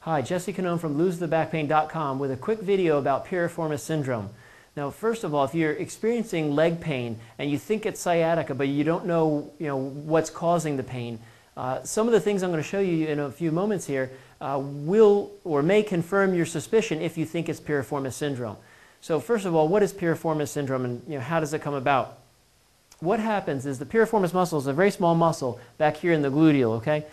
Hi, Jesse Canone from LoseTheBackPain.com with a quick video about Piriformis syndrome. Now, first of all, if you're experiencing leg pain and you think it's sciatica, but you don't know, what's causing the pain, some of the things I'm going to show you in a few moments here will or may confirm your suspicion if you think it's Piriformis syndrome. So, first of all, what is Piriformis syndrome, and how does it come about? What happens is the piriformis muscle is a very small muscle back here in the gluteal. Okay.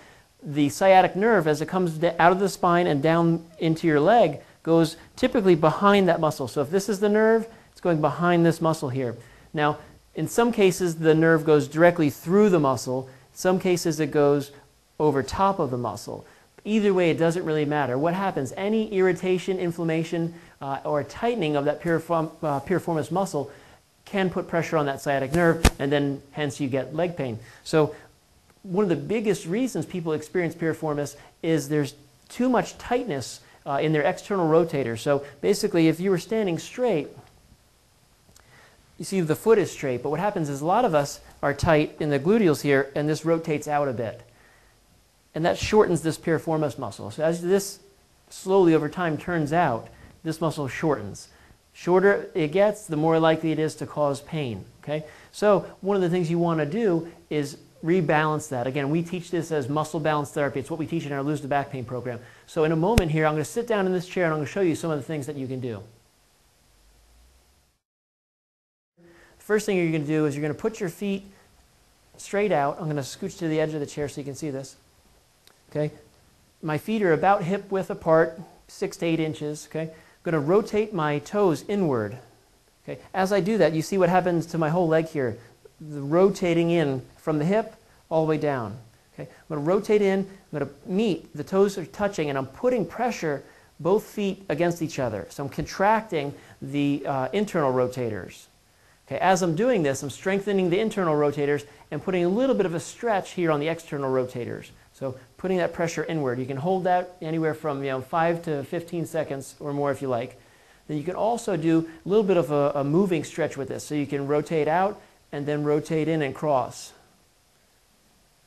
The sciatic nerve, as it comes out of the spine and down into your leg, goes typically behind that muscle. So if this is the nerve, it's going behind this muscle here. Now, in some cases, the nerve goes directly through the muscle. In some cases, it goes over top of the muscle. Either way, it doesn't really matter. What happens? Any irritation, inflammation, or tightening of that piriformis muscle can put pressure on that sciatic nerve, and then hence you get leg pain. So one of the biggest reasons people experience piriformis is there's too much tightness in their external rotators. So basically, if you were standing straight, you see the foot is straight, but what happens is a lot of us are tight in the gluteals here, and this rotates out a bit. And that shortens this piriformis muscle. So as this slowly over time turns out, this muscle shortens. Shorter it gets, the more likely it is to cause pain. Okay? So one of the things you want to do is rebalance that. Again, we teach this as muscle balance therapy. It's what we teach in our Lose the Back Pain program. So in a moment here, I'm going to sit down in this chair and I'm going to show you some of the things that you can do. First thing you're going to do is you're going to put your feet straight out. I'm going to scooch to the edge of the chair so you can see this. Okay? My feet are about hip width apart, 6 to 8 inches. Okay? I'm going to rotate my toes inward. Okay? As I do that, you see what happens to my whole leg here. The rotating in from the hip all the way down. Okay? I'm going to rotate in, I'm going to meet, the toes are touching, and I'm putting pressure, both feet against each other. So I'm contracting the internal rotators. Okay? As I'm doing this, I'm strengthening the internal rotators and putting a little bit of a stretch here on the external rotators. So putting that pressure inward. You can hold that anywhere from 5 to 15 seconds or more if you like. Then you can also do a little bit of a moving stretch with this. So you can rotate out and then rotate in and cross.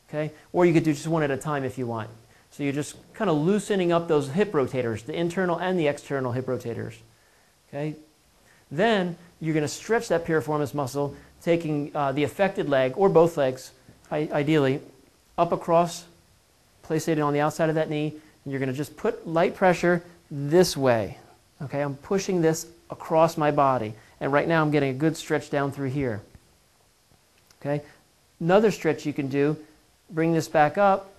Okay? Or you could do just one at a time if you want. So you're just kind of loosening up those hip rotators, the internal and the external hip rotators. Okay? Then you're going to stretch that piriformis muscle, taking the affected leg, or both legs, ideally, up across, place it on the outside of that knee, and you're going to just put light pressure this way. Okay? I'm pushing this across my body. And right now I'm getting a good stretch down through here. Okay? Another stretch you can do, bring this back up,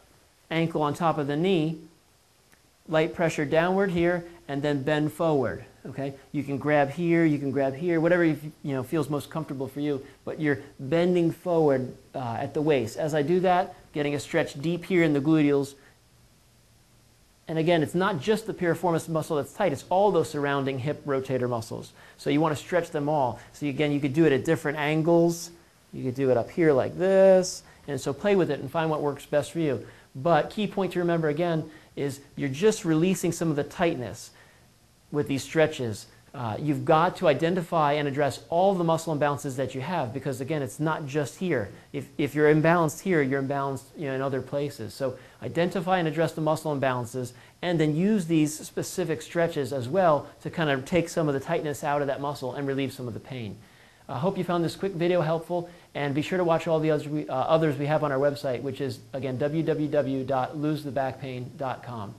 ankle on top of the knee, light pressure downward here, and then bend forward. Okay? You can grab here, whatever feels most comfortable for you, but you're bending forward at the waist. As I do that, getting a stretch deep here in the gluteals. And again, it's not just the piriformis muscle that's tight, it's all those surrounding hip rotator muscles. So you want to stretch them all. So again, you could do it at different angles. You could do it up here like this, and so play with it and find what works best for you. But key point to remember again is you're just releasing some of the tightness with these stretches. You've got to identify and address all the muscle imbalances that you have, because again, it's not just here. If you're imbalanced here, you're imbalanced in other places. So identify and address the muscle imbalances, and then use these specific stretches as well to kind of take some of the tightness out of that muscle and relieve some of the pain. I hope you found this quick video helpful, and be sure to watch all the others we have on our website, which is, again, www.losethebackpain.com.